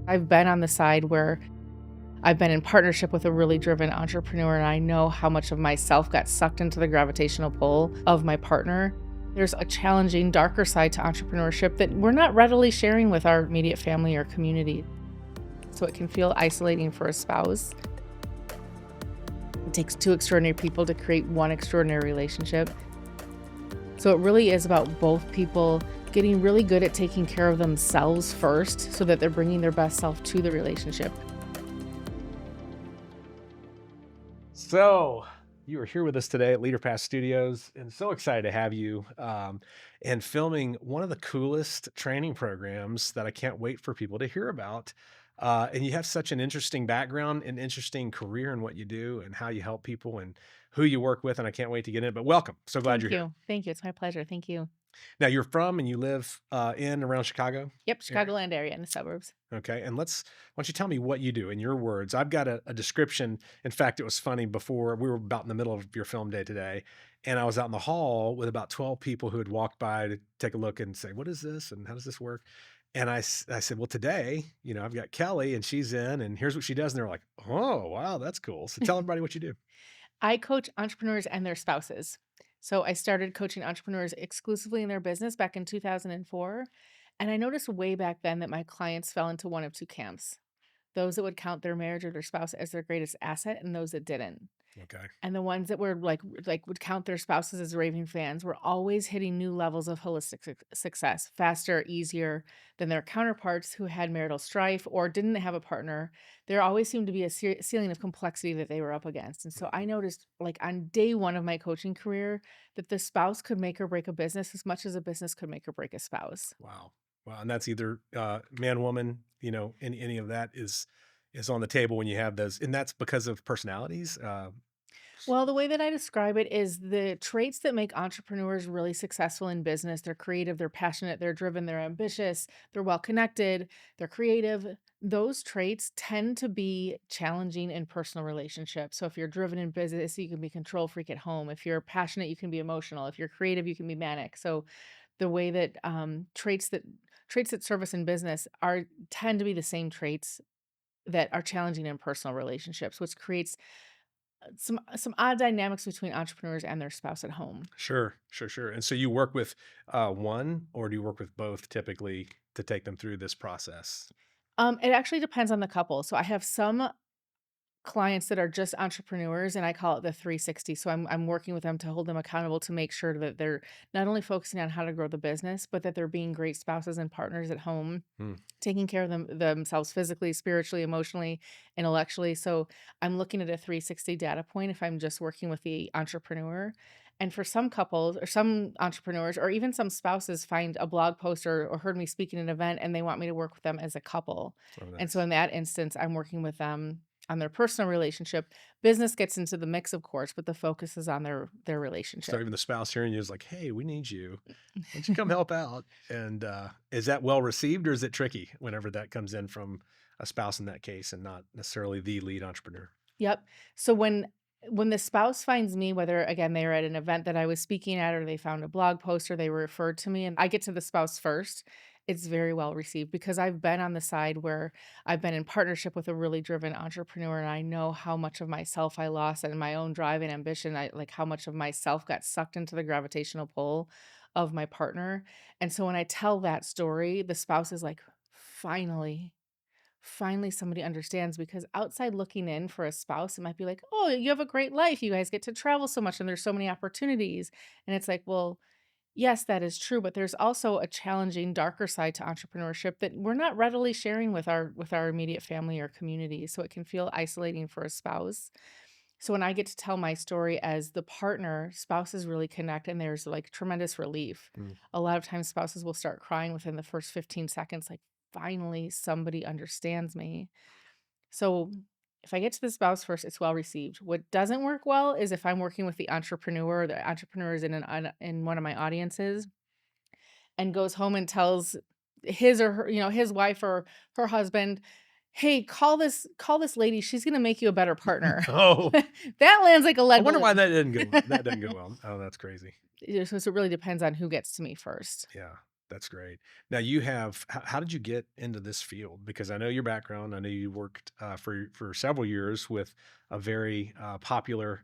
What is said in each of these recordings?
I've been on the side where I've been in partnership with a really driven entrepreneur, and I know how much of myself got sucked into the gravitational pull of my partner. There's a challenging, darker side to entrepreneurship that we're not readily sharing with our immediate family or community. So it can feel isolating for a spouse. It takes two extraordinary people to create one extraordinary relationship. So it really is about both people getting really good at taking care of themselves first so that they're bringing their best self to the relationship. So you are here with us today at LeaderPass Studios, and so excited to have you and filming one of the coolest training programs that I can't wait for people to hear about. And you have such an interesting background and interesting career in what you do and how you help people and who you work with, and I can't wait to get in it. But welcome. So glad you're here. Thank you. It's my pleasure. Thank you. Now you're from and you live in around Chicago? Yep, area? Chicagoland area in the suburbs. Okay. And why don't you tell me what you do in your words? I've got a description. In fact, it was funny before we were about in the middle of your film day today. And I was out in the hall with about 12 people who had walked by to take a look and say, what is this? And how does this work? And I said, well, today, I've got Kelly and she's in and here's what she does. And they're like, oh, wow, that's cool. So tell everybody what you do. I coach entrepreneurs and their spouses. So I started coaching entrepreneurs exclusively in their business back in 2004. And I noticed way back then that my clients fell into one of two camps: those that would count their marriage or their spouse as their greatest asset, and those that didn't. Okay. And the ones that were like would count their spouses as raving fans were always hitting new levels of holistic success, faster, easier than their counterparts who had marital strife or didn't have a partner. There always seemed to be a ceiling of complexity that they were up against. And so I noticed, like on day one of my coaching career, that the spouse could make or break a business as much as a business could make or break a spouse. Wow. Wow. And that's either man, woman, any of that is on the table when you have those. And that's because of personalities. Well, the way that I describe it is the traits that make entrepreneurs really successful in business. They're creative, they're passionate, they're driven, they're ambitious, they're well connected, they're creative. Those traits tend to be challenging in personal relationships. So if you're driven in business, you can be control freak at home. If you're passionate, you can be emotional. If you're creative, you can be manic. So the way that traits that serve us in business are tend to be the same traits that are challenging in personal relationships, which creates some odd dynamics between entrepreneurs and their spouse at home. Sure, sure, sure. And so you work with one, or do you work with both typically to take them through this process? It actually depends on the couple. So I have some clients that are just entrepreneurs, and I call it the 360. So I'm working with them to hold them accountable to make sure that they're not only focusing on how to grow the business, but that they're being great spouses and partners at home, Hmm. taking care of themselves physically, spiritually, emotionally, intellectually. So I'm looking at a 360 data point if I'm just working with the entrepreneur. And for some couples or some entrepreneurs or even some spouses find a blog post or heard me speak at an event and they want me to work with them as a couple. Oh, And so nice. in that instance, I'm working with them on their personal relationship. Business gets into the mix, of course, but the focus is on their So relationship. even the spouse hearing you is like, hey, we need you. Why don't you come help out? And is that well received, or is it tricky whenever that comes in from a spouse in that case and not necessarily the lead entrepreneur? Yep. So when the spouse finds me, whether again they were at an event that I was speaking at or they found a blog post or they were referred to me and I get to the spouse first, it's very well received because I've been on the side where I've been in partnership with a really driven entrepreneur and I know how much of myself I lost and my own drive and ambition. I like how much of myself got sucked into the gravitational pull of my partner. And so when I tell that story, the spouse is like, finally somebody understands, because outside looking in for a spouse it might be like, oh, you have a great life, you guys get to travel so much and there's so many opportunities, and it's like, well, yes, that is true, but there's also a challenging darker side to entrepreneurship that we're not readily sharing with our immediate family or community, so it can feel isolating for a spouse. So when I get to tell my story as the partner, spouses really connect and there's like tremendous relief. Mm. A lot of times spouses will start crying within the first 15 seconds, like, finally somebody understands me. So if I get to the spouse first, it's well received. What doesn't work well is if I'm working with the entrepreneur is in one of my audiences and goes home and tells his or her, his wife or her husband, "Hey, call this lady. She's gonna make you a better partner." Oh, That lands like a I lead wonder why balloon. that didn't go well. That didn't go well. Oh, that's crazy. So it really depends on who gets to me first. Yeah. That's great. Now you have how did you get into this field? Because I know your background. I know you worked for several years with a very popular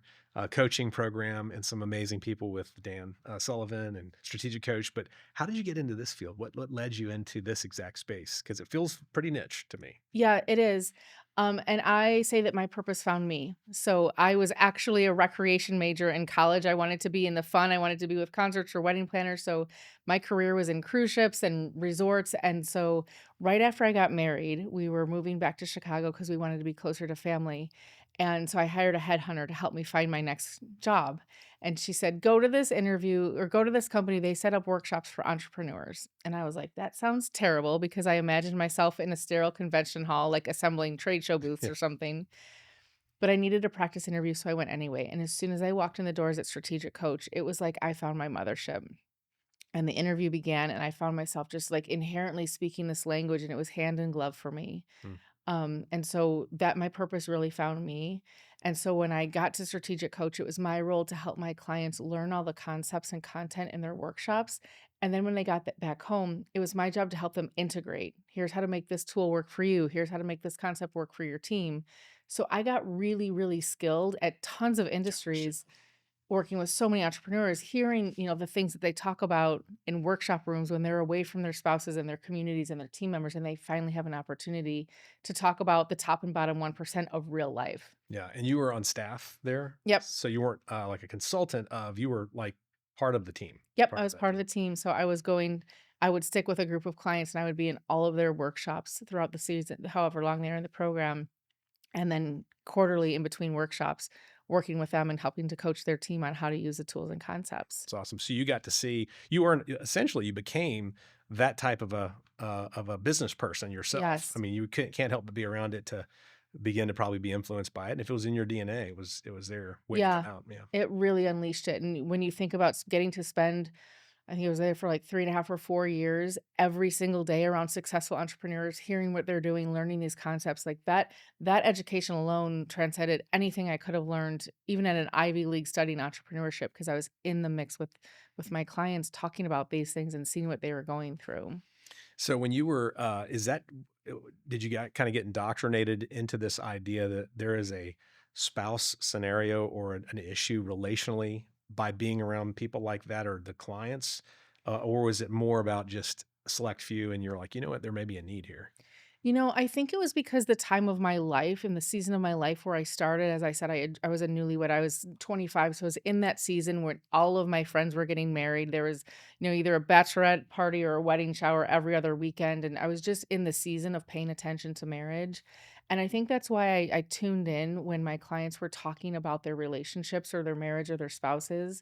coaching program and some amazing people with Dan Sullivan and strategic coach. But how did you get into this field? What led you into this exact space? Because it feels pretty niche to me. Yeah, it is. And I say that my purpose found me. So I was actually a recreation major in college. I wanted to be in the fun. I wanted to be with concerts or wedding planners. So my career was in cruise ships and resorts. And so right after I got married, we were moving back to Chicago because we wanted to be closer to family. And so I hired a headhunter to help me find my next job. And she said, "Go to this interview or go to this company. They set up workshops for entrepreneurs." And I was like, "That sounds terrible," because I imagined myself in a sterile convention hall, like assembling trade show booths Yeah. or something. But I needed a practice interview, so I went anyway. And as soon as I walked in the doors at Strategic Coach, it was like I found my mothership. And the interview began, and I found myself just like inherently speaking this language, and it was hand in glove for me. Mm. And so that my purpose really found me. And so when I got to strategic coach, it was my role to help my clients learn all the concepts and content in their workshops. And then when they got that back home, it was my job to help them integrate. Here's how to make this tool work for you. Here's how to make this concept work for your team. So I got really, really skilled at tons of Gotcha. industries working with so many entrepreneurs, hearing, the things that they talk about in workshop rooms when they're away from their spouses and their communities and their team members, and they finally have an opportunity to talk about the top and bottom 1% of real life. Yeah, and you were on staff there, Yep. so you weren't like a consultant of. You were like part of the team, Yep. I part of was that part of team. the team. So I would stick with a group of clients and I would be in all of their workshops throughout the season, however long they're in the program. And then quarterly in between workshops, working with them and helping to coach their team on how to use the tools and concepts. It's awesome. So you got to see you were essentially you became that type of a business person yourself. I Yes. mean, you can't help but be around it to begin to probably be influenced by it. And if it was in your DNA, it was there waiting to Yeah, come out. Yeah. it really unleashed it, and when you think about getting to spend, I think I was there for like 3.5 or 4 years, every single day around successful entrepreneurs, hearing what they're doing, learning these concepts, like that education alone transcended anything I could have learned, even at an Ivy League studying entrepreneurship, because I was in the mix with my clients talking about these things and seeing what they were going through. So when you were, is that, did you kind of get indoctrinated into this idea that there is a spouse scenario or an issue relationally by being around people like that or the clients? Or was it more about just a select few and you're like, you know what, there may be a need here? I think it was because the time of my life and the season of my life where I started, as I said, I was a newlywed. I was 25, so I was in that season where all of my friends were getting married. There was, either a bachelorette party or a wedding shower every other weekend, and I was just in the season of paying attention to marriage. And I think that's why I tuned in when my clients were talking about their relationships or their marriage or their spouses.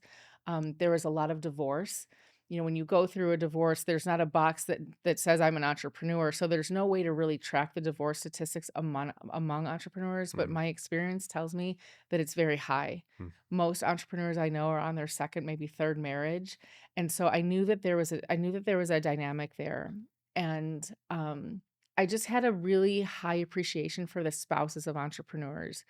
There was a lot of divorce. When you go through a divorce, there's not a box that says I'm an entrepreneur, so there's no way to really track the divorce statistics among entrepreneurs, but Mm, my experience tells me that it's very high. mm. Most entrepreneurs I know are on their second, maybe third marriage, and so I knew that there was a dynamic there, and I just had a really high appreciation for the spouses of entrepreneurs,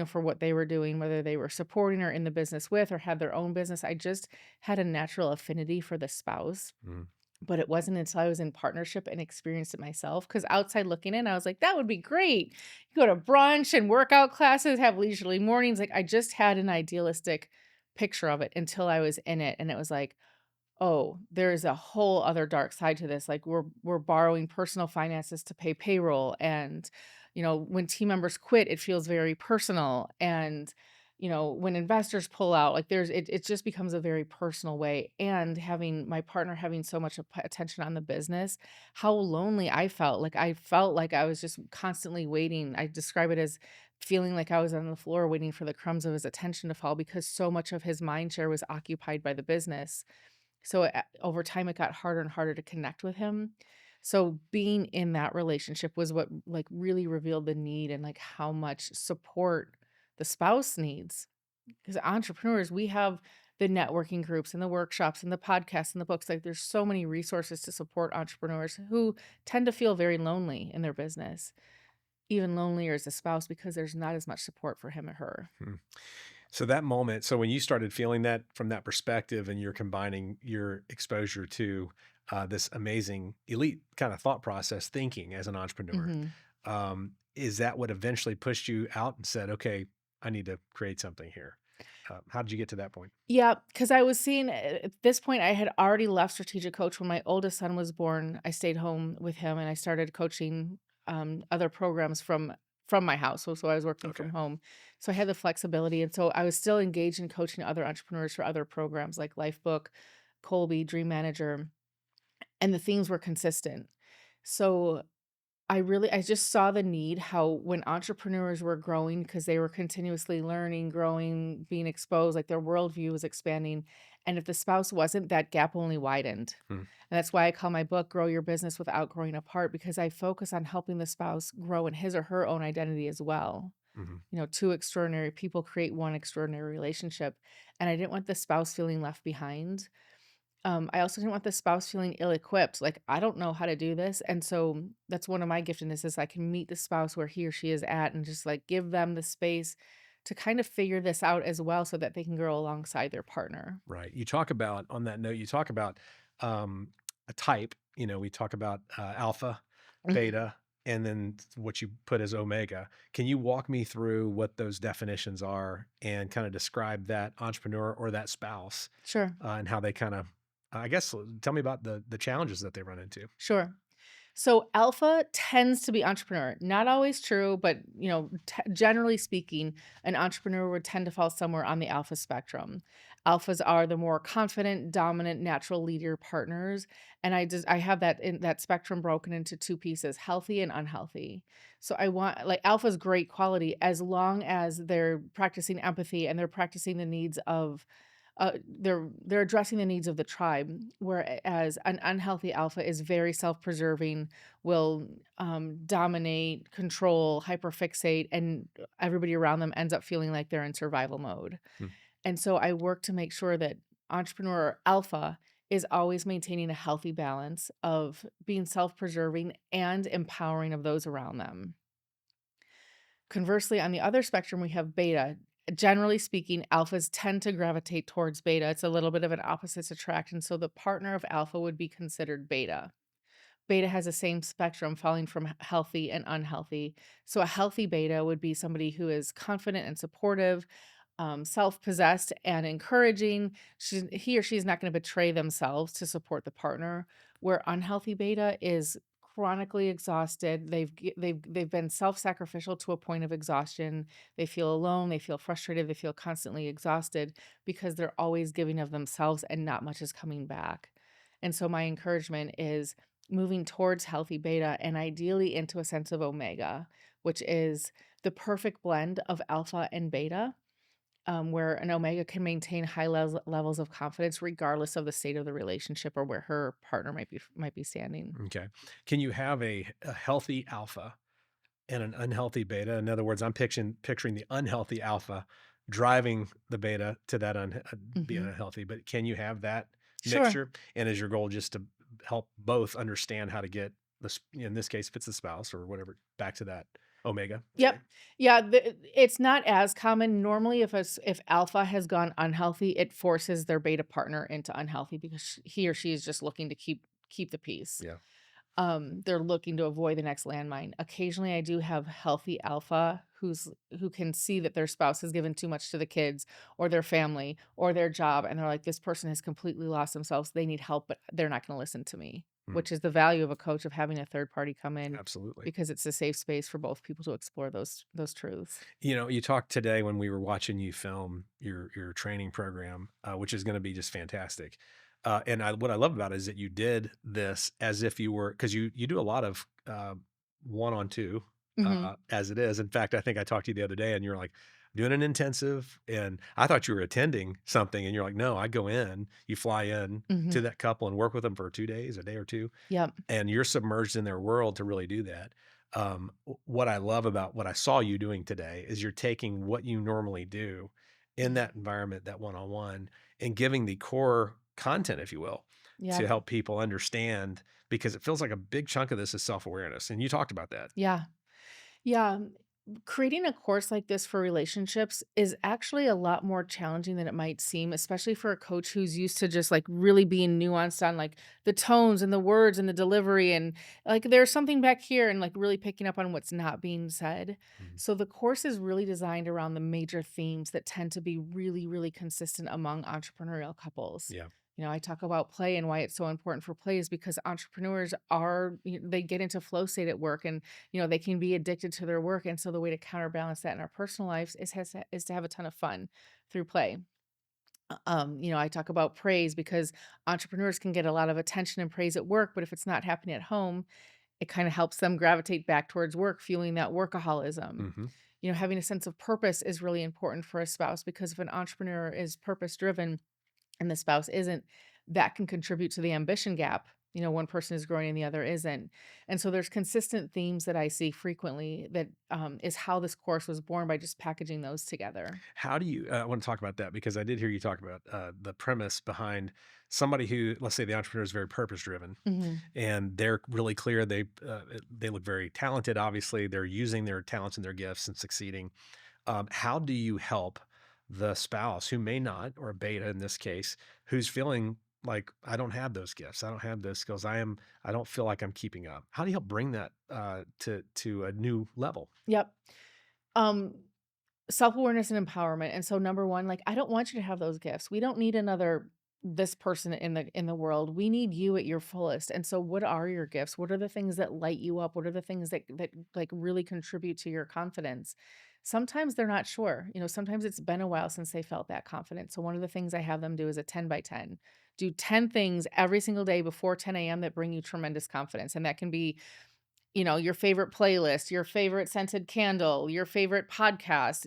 for what they were doing, whether they were supporting or in the business with or had their own business. I just had a natural affinity for the spouse, Mm. but it wasn't until I was in partnership and experienced it myself. Because outside looking in, I was like, "That would be great. You go to brunch and workout classes, have leisurely mornings." Like, I just had an idealistic picture of it until I was in it, and it was like, "Oh, there's a whole other dark side to this." Like, we're borrowing personal finances to pay payroll, and, when team members quit, it feels very personal, and, when investors pull out, like, it just becomes a very personal way, and having my partner having so much attention on the business, how lonely I felt. Like, I felt like I was just constantly waiting. I describe it as feeling like I was on the floor waiting for the crumbs of his attention to fall because so much of his mind share was occupied by the business. So, over time, it got harder and harder to connect with him. So, being in that relationship was what, like, really revealed the need and, like, how much support the spouse needs. Because entrepreneurs, we have the networking groups and the workshops and the podcasts and the books. Like, there's so many resources to support entrepreneurs who tend to feel very lonely in their business, even lonelier as a spouse because there's not as much support for him or her. Hmm. So that moment, so when you started feeling that from that perspective and you're combining your exposure to this amazing elite kind of thought process thinking as an entrepreneur. Mhm. Is that what eventually pushed you out and said, okay, I need to create something here? How did you get to that point? Yeah, because I was seeing at this point, I had already left strategic coach when my oldest son was born. I stayed home with him and I started coaching, other programs from my house. So I was working Okay. from home. So I had the flexibility, and so I was still engaged in coaching other entrepreneurs for other programs like Lifebook, Colby, Dream Manager, and the themes were consistent. So I just saw the need how when entrepreneurs were growing because they were continuously learning, growing, being exposed, like their worldview was expanding. And if the spouse wasn't, that gap only widened. Hmm. And that's why I call my book Grow Your Business Without Growing Apart, because I focus on helping the spouse grow in his or her own identity as well. Hmm. You know, two extraordinary people create one extraordinary relationship. And I didn't want the spouse feeling left behind. I also didn't want the spouse feeling ill-equipped, like, "I don't know how to do this," and so that's one of my giftednesses. I can meet the spouse where he or she is at and just, like, give them the space to kind of figure this out as well so that they can grow alongside their partner. Right. You talk about, on that note, you talk about um, a type. We talk about alpha, Mhm. beta, and then what you put as omega. Can you walk me through what those definitions are and kind of describe that entrepreneur or that spouse Sure, and how they kind of, I guess, tell me about the challenges that they run into. sure. So alpha tends to be entrepreneur. Not always true, but generally speaking, an entrepreneur would tend to fall somewhere on the alpha spectrum. Alphas are the more confident, dominant, natural leader partners, and I have that spectrum broken into two pieces, healthy and unhealthy. So I want like alpha's great quality as long as they're practicing empathy and they're practicing the needs of they're addressing the needs of the tribe, whereas an unhealthy alpha is very self-preserving, will dominate, control, hyperfixate, and everybody around them ends up feeling like they're in survival mode. Hmm. And so I work to make sure that entrepreneur alpha is always maintaining a healthy balance of being self-preserving and empowering of those around them. Conversely, on the other spectrum, we have beta. Generally speaking, alphas tend to gravitate towards beta. It's a little bit of an opposites attraction. So the partner of alpha would be considered beta. Beta has the same spectrum falling from healthy and unhealthy. So a healthy beta would be somebody who is confident and supportive, self-possessed and encouraging. He or she is not going to betray themselves to support the partner. Where unhealthy beta is chronically exhausted. They've been self-sacrificial to a point of exhaustion. They feel alone. They feel frustrated. They feel constantly exhausted because they're always giving of themselves and not much is coming back. And so my encouragement is moving towards healthy beta and ideally into a sense of omega, which is the perfect blend of alpha and beta, where an omega can maintain high levels of confidence regardless of the state of the relationship or where her partner might be standing. Okay. Can you have a healthy alpha and an unhealthy beta? In other words, I'm picturing the unhealthy alpha driving the beta to that being Mhm. unhealthy. But can you have that Sure. mixture? And is your goal just to help both understand how to get this? In this case, if it's the spouse or whatever, back to that omega Yep. state? Yeah, it's not as common. Normally, if alpha has gone unhealthy, it forces their beta partner into unhealthy because he or she is just looking to keep the peace. Yeah. They're looking to avoid the next landmine. Occasionally, I do have healthy alpha who can see that their spouse has given too much to the kids or their family or their job, and they're like, "This person has completely lost themselves. They need help, but they're not gonna listen to me," Mm, which is the value of a coach of having a third party come in absolutely. because it's a safe space for both people to explore those truths. You talked today when we were watching you film your training program, which is going to be just fantastic. And what I love about it is that you did this as if you were, because you do a lot of one on two Mhm, as it is. In fact, I think I talked to you the other day, and you're like doing an intensive, and I thought you were attending something, and you're like, no, I go in, you fly in to mhm. that couple and work with them for 2 days, a day or two, Yep. and you're submerged in their world to really do that. What I love about what I saw you doing today is you're taking what you normally do in that environment, that one on one, and giving the core content, if you will, to Yep. help people understand because it feels like a big chunk of this is self awareness. And you talked about that. Yeah. Yeah. Creating a course like this for relationships is actually a lot more challenging than it might seem, especially for a coach who's used to just like really being nuanced on like the tones and the words and the delivery and like there's something back here and like really picking up on what's not being said. Mhm. So the course is really designed around the major themes that tend to be really, really consistent among entrepreneurial couples. Yeah. I talk about play and why it's so important for play is because entrepreneurs are, they get into flow state at work and they can be addicted to their work, and so the way to counterbalance that in our personal lives is to have a ton of fun through play. I talk about praise because entrepreneurs can get a lot of attention and praise at work, but if it's not happening at home, it kind of helps them gravitate back towards work, fueling that workaholism. Mhm. Having a sense of purpose is really important for a spouse because if an entrepreneur is purpose driven, and the spouse isn't, that can contribute to the ambition gap. One person is growing and the other isn't. And so there's consistent themes that I see frequently that is how this course was born by just packaging those together. How do you I wanna talk about that because I did hear you talk about, the premise behind somebody who, let's say the entrepreneur is very purpose driven, Mhm. and they're really clear, they look very talented, obviously, they're using their talents and their gifts and succeeding. How do you help the spouse who may not, or a beta in this case, who's feeling like, "I don't have those gifts, I don't have those skills, I don't feel like I'm keeping up." How do you help bring that, to a new level? Yep. Um, Self-awareness and empowerment. And so number 1, like, I don't want you to have those gifts. We don't need another this person in the world. We need you at your fullest. And so what are your gifts? What are the things that light you up? What are the things that like really contribute to your confidence? Sometimes they're not sure. Sometimes it's been a while since they felt that confident. So one of the things I have them do is a 10 by 10. Do 10 things every single day before 10 a.m. that bring you tremendous confidence. And that can be your favorite playlist, your favorite scented candle, your favorite podcast,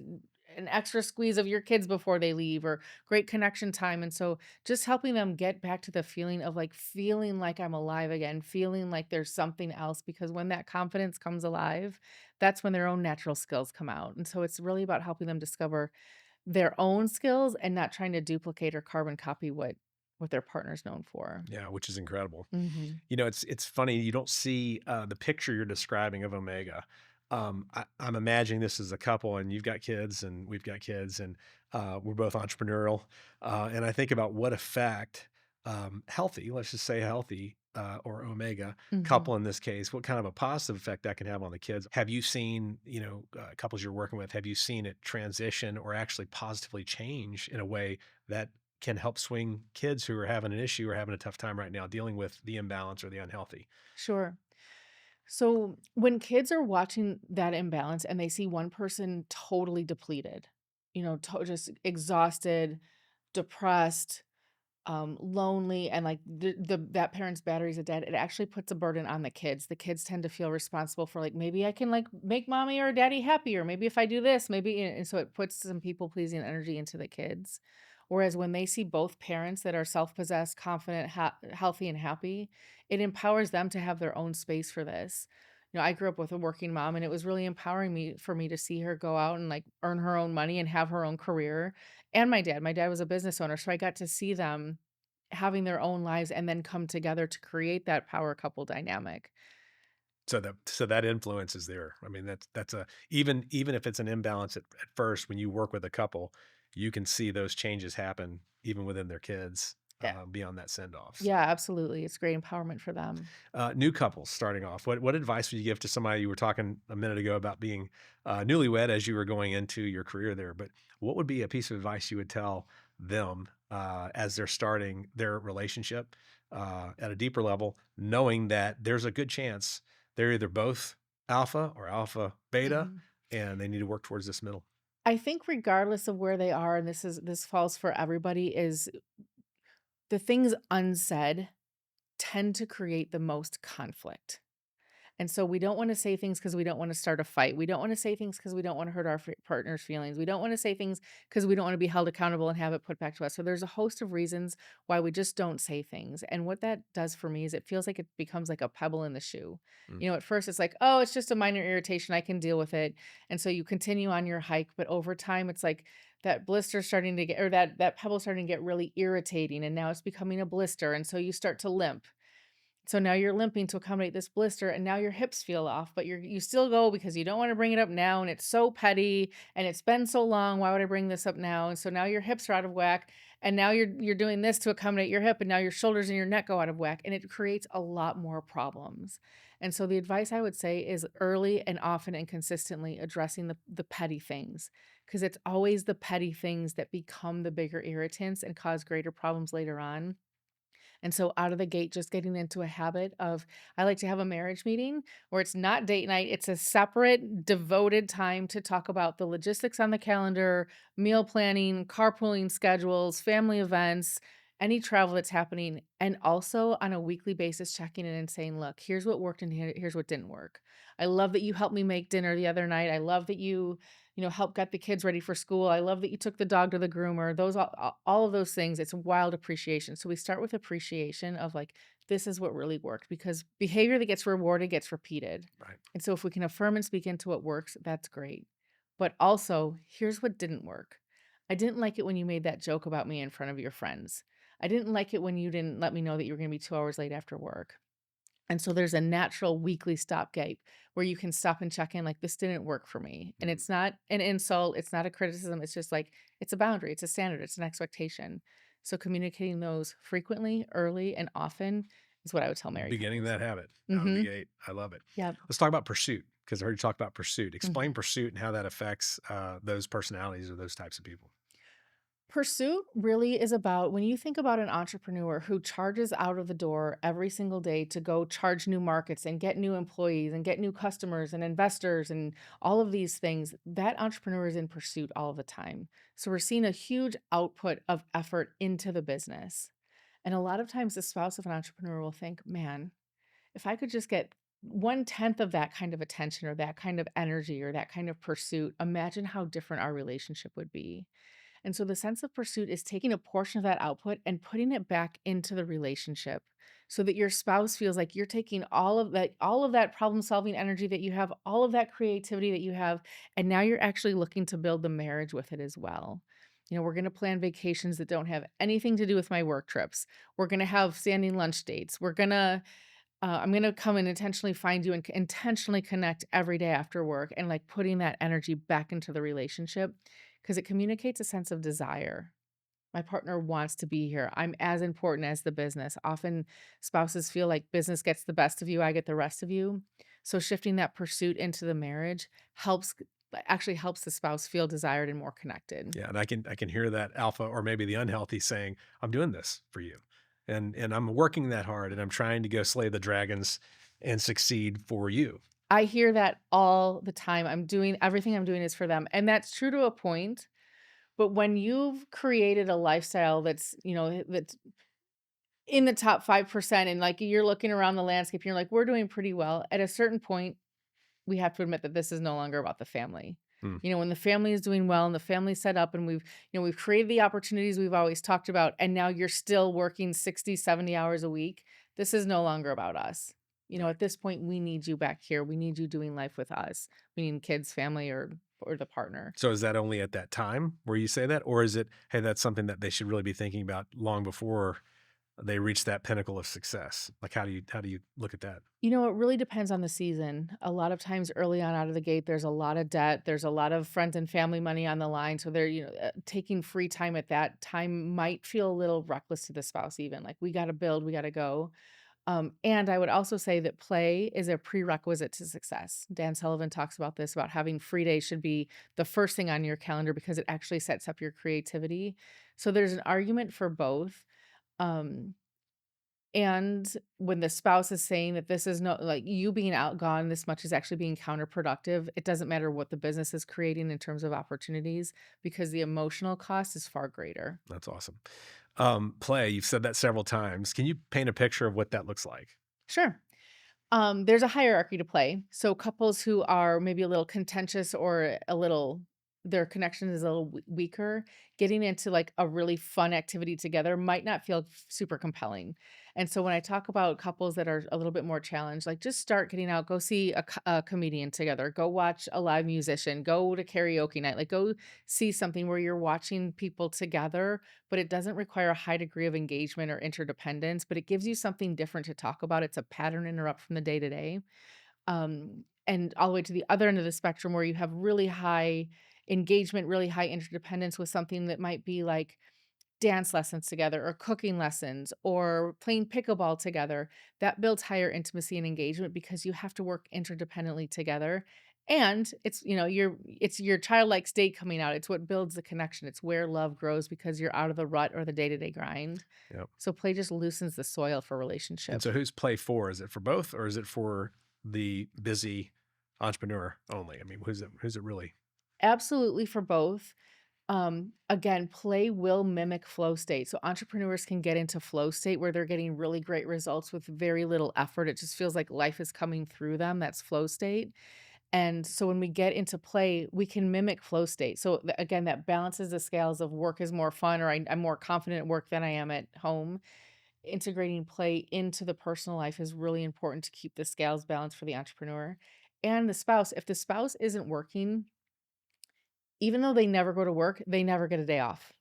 an extra squeeze of your kids before they leave, or great connection time. And so just helping them get back to the feeling of like feeling like I'm alive again, feeling like there's something else, because when that confidence comes alive, that's when their own natural skills come out. And so it's really about helping them discover their own skills and not trying to duplicate or carbon copy what their partner's known for. Yeah, which is incredible. Mhm. It's funny, you don't see, the picture you're describing of Omega. I'm imagining this as a couple and you've got kids and we've got kids and, we're both entrepreneurial, and I think about what effect, healthy, let's just say healthy, or Omega Mhm. couple in this case, what kind of a positive effect that can have on the kids. Have you seen, couples you're working with, have you seen it transition or actually positively change in a way that can help swing kids who are having an issue or having a tough time right now dealing with the imbalance or the unhealthy? Sure. So when kids are watching that imbalance and they see one person totally depleted, just exhausted, depressed, lonely, and like that parent's batteries are dead, it actually puts a burden on the kids. The kids tend to feel responsible for like maybe I can like make mommy or daddy happy, or maybe if I do this, maybe, and so it puts some people pleasing energy into the kids. Whereas when they see both parents that are self-possessed, confident, healthy, and happy, it empowers them to have their own space for this. I grew up with a working mom, and it was really empowering me for me to see her go out and like earn her own money and have her own career. And my dad was a business owner, so I got to see them having their own lives and then come together to create that power couple dynamic. So that influence is there. I mean, that's a even if it's an imbalance at first, when you work with a couple, you can see those changes happen even within their kids, Yeah. beyond that send off. Yeah, absolutely. It's great empowerment for them. New couples starting off, what advice would you give to somebody? You were talking a minute ago about being, newlywed as you were going into your career there, but what would be a piece of advice you would tell them, as they're starting their relationship, at a deeper level, knowing that there's a good chance they're either both alpha or alpha beta, Mhm. and they need to work towards this middle? I think regardless of where they are, and this falls for everybody, is the things unsaid tend to create the most conflict. And so we don't wanna say things because we don't wanna start a fight. We don't wanna say things because we don't wanna hurt our partner's feelings. We don't wanna say things because we don't wanna be held accountable and have it put back to us. So there's a host of reasons why we just don't say things. And what that does for me is it feels like it becomes like a pebble in the shoe. Mm. At first it's like, "Oh, it's just a minor irritation. I can deal with it." And so you continue on your hike, but over time it's like that blister starting to get, or that pebble starting to get really irritating, and now it's becoming a blister, and so you start to limp. So now you're limping to accommodate this blister and now your hips feel off, but you still go because you don't want to bring it up now and it's so petty and it's been so long. Why would I bring this up now? And so now your hips are out of whack and now you're doing this to accommodate your hip and now your shoulders and your neck go out of whack and it creates a lot more problems. And so the advice I would say is early and often and consistently addressing the petty things because it's always the petty things that become the bigger irritants and cause greater problems later on. And so out of the gate, just getting into a habit of I like to have a marriage meeting where it's not date night. It's a separate, devoted time to talk about the logistics on the calendar, meal planning, carpooling schedules, family events, any travel that's happening. And also on a weekly basis, checking in and saying, look, here's what worked and here's what didn't work. I love that you helped me make dinner the other night. I love that you help get the kids ready for school. I love that you took the dog to the groomer. Those all of those things, it's wild appreciation. So we start with appreciation of like, this is what really worked because behavior that gets rewarded gets repeated. Right. And so if we can affirm and speak into what works, that's great. But also, here's what didn't work. I didn't like it when you made that joke about me in front of your friends. I didn't like it when you didn't let me know that you were going to be 2 hours late after work. And so there's a natural weekly stopgap where you can stop and check in like, "This didn't work for me." And Mhm. it's not an insult, it's not a criticism, it's just like, it's a boundary, it's a standard, it's an expectation. So communicating those frequently, early, and often is what I would tell married Beginning couples. that habit out of the Mhm. gate. I love it. Yep. Let's talk about pursuit because I heard you talk about pursuit. Explain Mhm. pursuit and how that affects those personalities or those types of people. Pursuit really is about when you think about an entrepreneur who charges out of the door every single day to go charge new markets and get new employees and get new customers and investors and all of these things, that entrepreneur is in pursuit all the time. So we're seeing a huge output of effort into the business. And a lot of times the spouse of an entrepreneur will think, man, if I could just get 1/10 of that kind of attention or that kind of energy or that kind of pursuit, imagine how different our relationship would be. And so the sense of pursuit is taking a portion of that output and putting it back into the relationship so that your spouse feels like you're taking all of that problem-solving energy that you have, all of that creativity that you have, and now you're actually looking to build the marriage with it as well. We're going to plan vacations that don't have anything to do with my work trips. We're going to have standing lunch dates. I'm going to come and intentionally find you and intentionally connect every day after work and like putting that energy back into the relationship because it communicates a sense of desire. My partner wants to be here. I'm as important as the business. Often spouses feel like business gets the best of you, I get the rest of you. So shifting that pursuit into the marriage actually helps the spouse feel desired and more connected. Yeah, and I can hear that alpha or maybe the unhealthy saying, "I'm doing this for you, and I'm working that hard, and I'm trying to go slay the dragons and succeed for you." I hear that all the time. Everything I'm doing is for them. And that's true to a point. But when you've created a lifestyle that's in the top 5% and, like, you're looking around the landscape, and you're like, "We're doing pretty well." At a certain point, we have to admit that this is no longer about the family. Hmm. When the family is doing well and the family's set up and we've created the opportunities we've always talked about, and now you're still working 60, 70 hours a week, this is no longer about us. At this point, we need you back here. We need you doing life with us. We need kids, family, or the partner. So is that only at that time where you say that, or is it, hey, that's something that they should really be thinking about long before they reach that pinnacle of success? Like, how do you look at that? It really depends on the season. A lot of times early on out of the gate, there's a lot of debt. There's a lot of friends and family money on the line. So taking free time at that time might feel a little reckless to the spouse, even like we got to build, we got to go. And I would also say that play is a prerequisite to success. Dan Sullivan talks about this, about having free days should be the first thing on your calendar because it actually sets up your creativity. So there's an argument for both. Um, and when the spouse is saying that this is no like you being outgone this much is actually being counterproductive, it doesn't matter what the business is creating in terms of opportunities because the emotional cost is far greater. That's awesome. Play, you've said that several times. Can you paint a picture of what that looks like? Sure. There's a hierarchy to play. So couples who are maybe a little contentious or a little their connection is a little weaker, getting into like a really fun activity together might not feel super compelling. And so when I talk about couples that are a little bit more challenged, like just start getting out, go see a comedian together, go watch a live musician, go to karaoke night, like go see something where you're watching people together, but it doesn't require a high degree of engagement or interdependence, but it gives you something different to talk about. It's a pattern interrupt from the day to day. And all the way to the other end of the spectrum where you have really high engagement, really high interdependence with something that might be like dance lessons together or cooking lessons or playing pickleball together. That builds higher intimacy and engagement because you have to work interdependently together. And it's your childlike state coming out. It's what builds the connection. It's where love grows because you're out of the rut or the day-to-day grind. Yep. So play just loosens the soil for And relationship. so who's play for? Is it for both or is it for the busy entrepreneur only? I mean, who's it really? Absolutely for both. Again, play will mimic flow state. So entrepreneurs can get into flow state where they're getting really great results with very little effort. It just feels like life is coming through them. That's flow state. And so when we get into play, we can mimic flow state. So again, that balances the scales of work is more fun, or I'm more confident at work than I am at home. Integrating play into the personal life is really important to keep the scales balanced for the entrepreneur and the spouse. If the spouse isn't working, even though they never go to work, they never get a day off.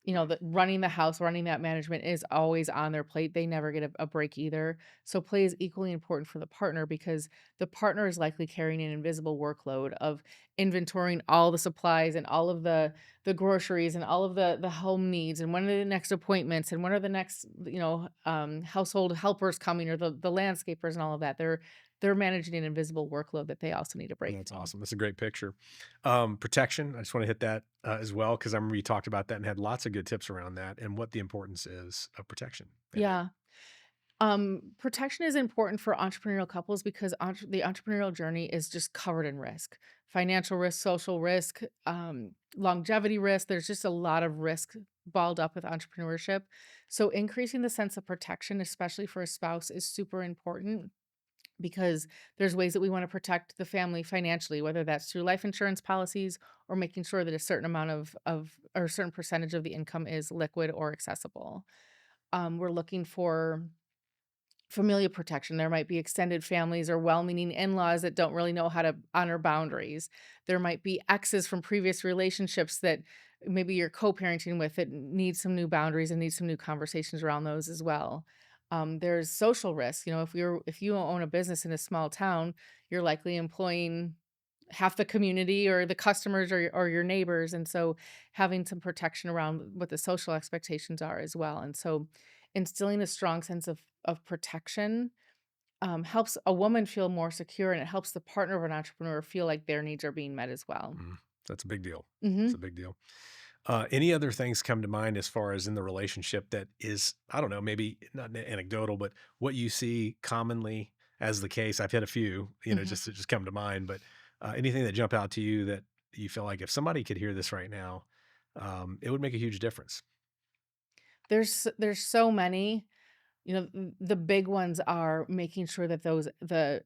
The running the house, running that management is always on their plate. They never get a break either. So play is equally important for the partner because the partner is likely carrying an invisible workload of inventorying all the supplies and all of the groceries and all of the home needs and when are the next appointments and when are the next household helpers coming or the landscapers and all of that. They're managing an invisible workload that they also need a break That's from. awesome. That's a great picture. Protection. I just want to hit that as well because I remember you talked about that and had lots of good tips around that and what the importance is of protection in it. Yeah. Protection is important for entrepreneurial couples because the entrepreneurial journey is just covered in risk, financial risk, social risk, longevity risk. There's just a lot of risk balled up with entrepreneurship. So increasing the sense of protection, especially for a spouse, is super important because there's ways that we want to protect the family financially, whether that's through life insurance policies or making sure that a certain amount of or a certain percentage of the income is liquid or accessible. We're looking for familial protection. There might be extended families or well-meaning in-laws that don't really know how to honor boundaries. There might be exes from previous relationships that maybe you're co-parenting with that need some new boundaries and need some new conversations around those as well. There's social risk. If you own a business in a small town, you're likely employing half the community or the customers or your neighbors, and so having some protection around what the social expectations are as well. And so instilling a strong sense of protection, helps a woman feel more secure, and it helps the partner of an entrepreneur feel like their needs are being met as well. Mhm. That's a big deal. It's a Mhm. big deal. Any other things come to mind as far as in the relationship that is, I don't know, maybe not anecdotal, but what you see commonly as the case? I've had a few, Mhm. just come to mind, but anything that jump out to you that you feel like if somebody could hear this right now, it would make a huge difference. There's so many. The big ones are making sure that the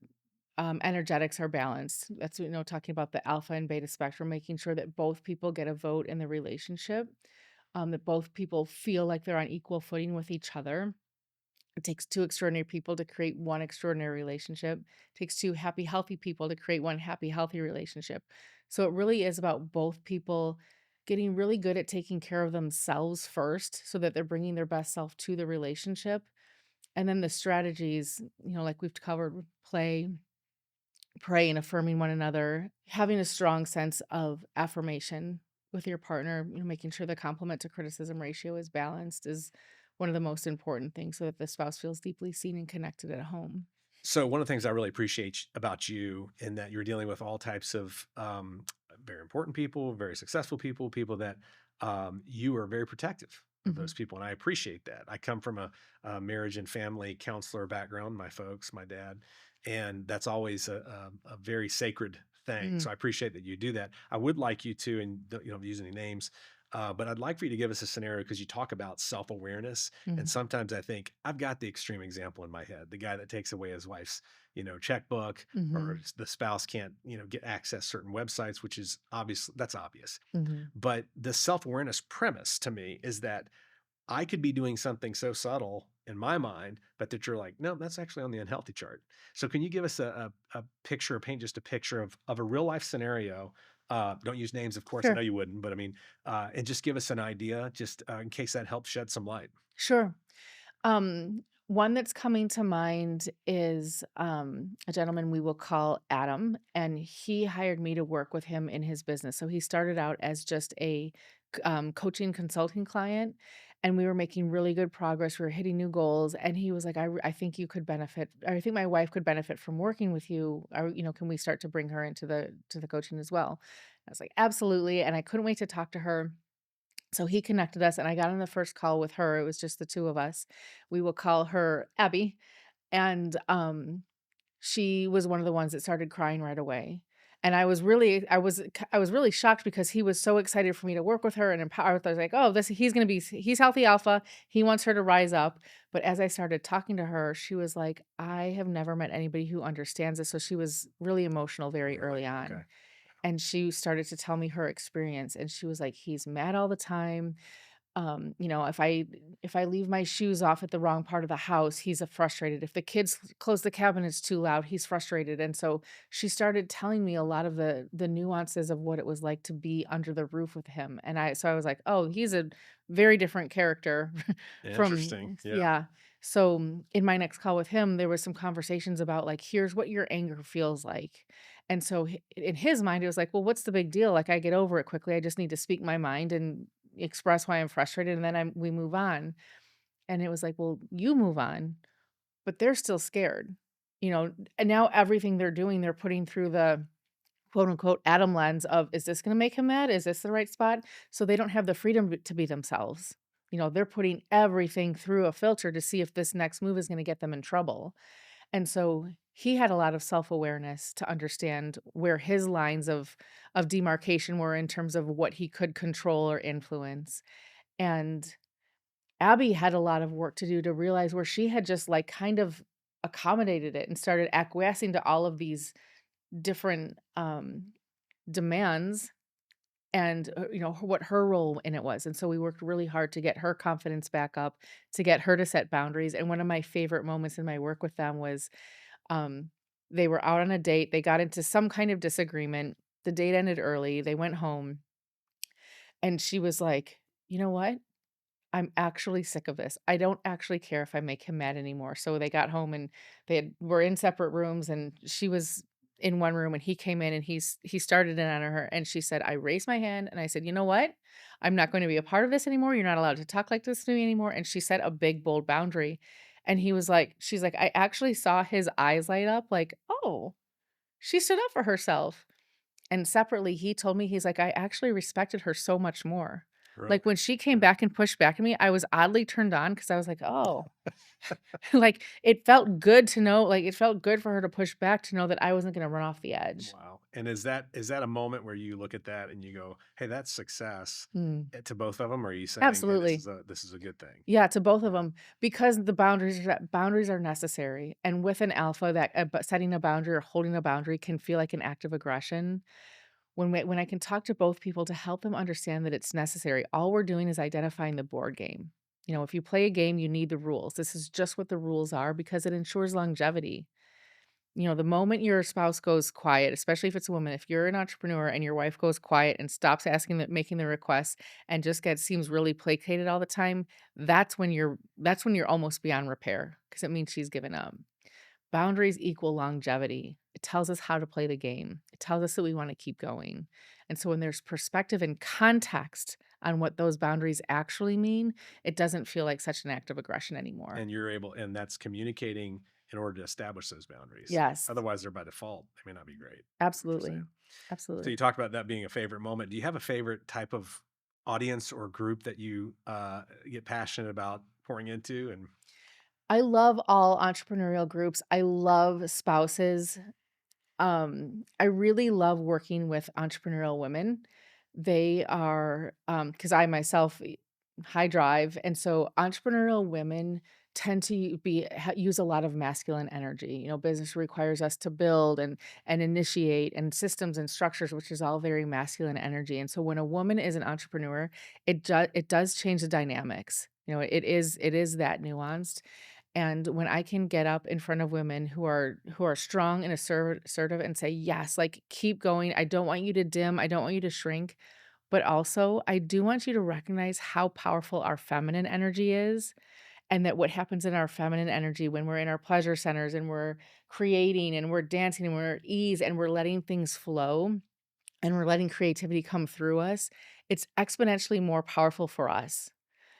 energetics are balanced. That's, talking about the alpha and beta spectrum, making sure that both people get a vote in the relationship, that both people feel like they're on equal footing with each other. It takes two extraordinary people to create one extraordinary relationship. It takes two happy, healthy people to create one happy, healthy relationship. So it really is about both people getting really good at taking care of themselves first so that they're bringing their best self to the relationship. And then the strategies, like we've covered, play, pray, and affirming one another, having a strong sense of affirmation with your partner, making sure the compliment to criticism ratio is balanced is one of the most important things so that the spouse feels deeply seen and connected at home. So one of the things I really appreciate about you in that you're dealing with all types of very important people, very successful people, people that you are very protective of Mhm. those people, and I appreciate that. I come from a marriage and family counselor background, my folks, my dad, and that's always a very sacred thing. Mm. So I appreciate that you do that. I would like you to, and don't use any names, But I'd like for you to give us a scenario because you talk about self awareness. And Mhm. sometimes I think I've got the extreme example in my head, the guy that takes away his wife's, checkbook, or Mhm. the spouse can't, get access certain websites, which is obvious. That's obvious. Mhm. But the self awareness premise to me is that I could be doing something so subtle in my mind, but that you're like, no, that's actually on the unhealthy chart. So can you give us a picture, paint just a picture of a real life scenario? Don't use names, of course. I know Sure. you wouldn't, but I mean, and just give us an idea, just in case that helps shed some light. Sure. One that's coming to mind is a gentleman we will call Adam, and he hired me to work with him in his business. So he started out as just a coaching consulting client, and we were making really good progress. We were hitting new goals, and he was like, I think you could benefit. I think my wife could benefit from working with you. Or, can we start to bring her into the coaching as well?" I was like, "Absolutely," and I couldn't wait to talk to her. So he connected us, and I got on the first call with her. It was just the two of us. We will call her Abby, and, she was one of the ones that started crying right away. And I was really shocked because he was so excited for me to work with her and empower her. I was like, "Oh, this he's healthy alpha. He wants her to rise up." But as I started talking to her, she was like, "I have never met anybody who understands this." So she was really emotional very Really? early Okay. on. And she started to tell me her experience, and she was like, "He's mad all the time. If I leave my shoes off at the wrong part of the house, he's frustrated. If the kids close the cabinets too loud, he's frustrated." And so she started telling me a lot of the nuances of what it was like to be under the roof with him. And I was like, "Oh, he's a very different character from." Interesting. Yeah. Yeah. So in my next call with him, there was some conversations about like, here's what your anger feels like. And so in his mind, it was like, well, what's the big deal? Like, I get over it quickly. I just need to speak my mind and express why I'm frustrated, and then we move on. And it was like, "Well, you move on, but they're still scared." And now everything they're doing, they're putting through the quote unquote Adam lens of, is this gonna make him mad? Is this the right spot? So they don't have the freedom to be themselves. They're putting everything through a filter to see if this next move is gonna get them in trouble. And so he had a lot of self-awareness to understand where his lines of demarcation were in terms of what he could control or influence. And Abby had a lot of work to do to realize where she had just, like, kind of accommodated it and started acquiescing to all of these different, demands and, what her role in it was. And so we worked really hard to get her confidence back up, to get her to set boundaries. And one of my favorite moments in my work with them was, um, they were out on a date, they got into some kind of disagreement, the date ended early, they went home, and she was like, "You know what? I'm actually sick of this. I don't actually care if I make him mad anymore." So they got home and were in separate rooms, and she was in one room, and he came in and he started in on her, and she said, "I raised my hand and I said, 'You know what? I'm not going to be a part of this anymore. You're not allowed to talk like this to me anymore.'" And she set a big bold boundary. And she's like, I actually saw his eyes light up like, "Oh, she stood up for herself." And separately, he told me, he's like, "I actually respected her so much more." Really. Like, when she came Yeah. back and pushed back at me, I was oddly turned on because I was like, "Oh." Like, it felt good to know, like, it felt good for her to push back to know that I wasn't gonna run off the edge. Wow. And is that a moment where you look at that and you go, "Hey, that's success," Mm. to both of them? Or are you saying, "Hey, this is Absolutely. a good thing"? Yeah, to both of Yeah. them, because the boundaries are necessary, and with an alpha, that setting a boundary or holding a boundary can feel like an act of aggression. When I can talk to both people to help them understand that it's necessary, all we're doing is identifying the board game. If you play a game, you need the rules. This is just what the rules are because it ensures longevity. The moment your spouse goes quiet, especially if it's a woman, if you're an entrepreneur and your wife goes quiet and stops making the requests and just seems really placated all the time, that's when you're almost beyond repair because it means she's given up. Boundaries equal longevity. It tells us how to play the game. It tells us that we want to keep going. And so when there's perspective and context on what those boundaries actually mean, it doesn't feel like such an act of aggression anymore. And that's communicating in order to establish those boundaries. Yes, Otherwise, they're by default. They may not be great. That's what you're saying. absolutely. So Absolutely. you talked about that being a favorite moment. Do you have a favorite type of audience or group that you get passionate about pouring into? And I love all entrepreneurial groups. I love spouses. I really love working with entrepreneurial women They are, because I myself high drive, and so entrepreneurial women tend to use a lot of masculine energy. You know, business requires us to build and initiate and systems and structures, which is all very masculine energy. And so when a woman is an entrepreneur, it does change the dynamics. You know, it is that nuanced. And when I can get up in front of women who are strong and assertive and say, "Yes, like, keep going. I don't want you to dim. I don't want you to shrink, but also, I do want you to recognize how powerful our feminine energy is, and that what happens in our feminine energy when we're in our pleasure centers and we're creating and we're dancing and we're at ease and we're letting things flow and we're letting creativity come through us, it's exponentially more powerful for us."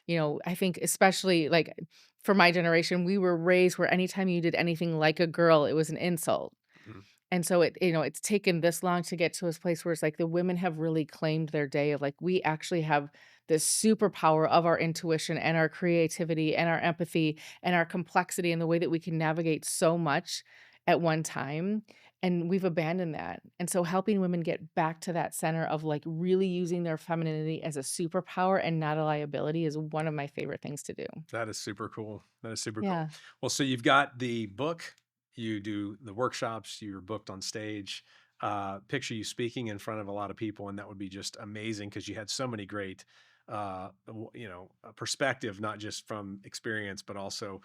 You know, I think especially, like, for my generation, we were raised where anytime you did anything like a girl, it was an insult. Mhm. And so it's taken this long to get to this place where it's like the women have really claimed their day of like, we actually have this superpower of our intuition and our creativity and our empathy and our complexity and the way that we can navigate so much at one time. And we've abandoned that. And so helping women get back to that center of like really using their femininity as a superpower and not a liability is one of my favorite things to do. That is super cool. That is super cool. Yeah. Well, so you've got the book, you do the workshops, you're booked on stage. Picture you speaking in front of a lot of people, and that would be just amazing because you had so many great, perspective, not just from experience, but also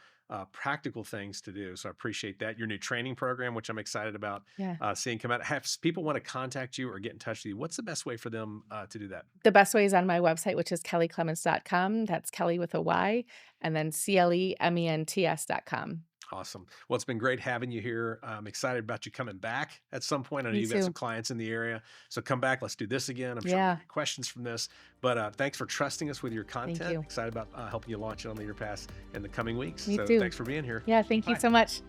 practical things to do. So I appreciate that. Your new training program, which I'm excited about Yeah. seeing come out. Have people want to contact you or get in touch with you? What's the best way for them to do that? The best way is on my website, which is kellyclements.com. That's Kelly with a Y, and then CLEMENTS.com. Awesome. Well, it's been great having you here. I'm excited about you coming back at some point. I know Me you've got some too. clients in the area. So come back. Let's do this again. I'm sure we'll Yeah. get questions from this. But thanks for trusting us with your Thank content. you. Excited about helping you launch it on LeaderPass in the coming weeks. Me So too. thanks for being here. Yeah, thank you Bye. so much.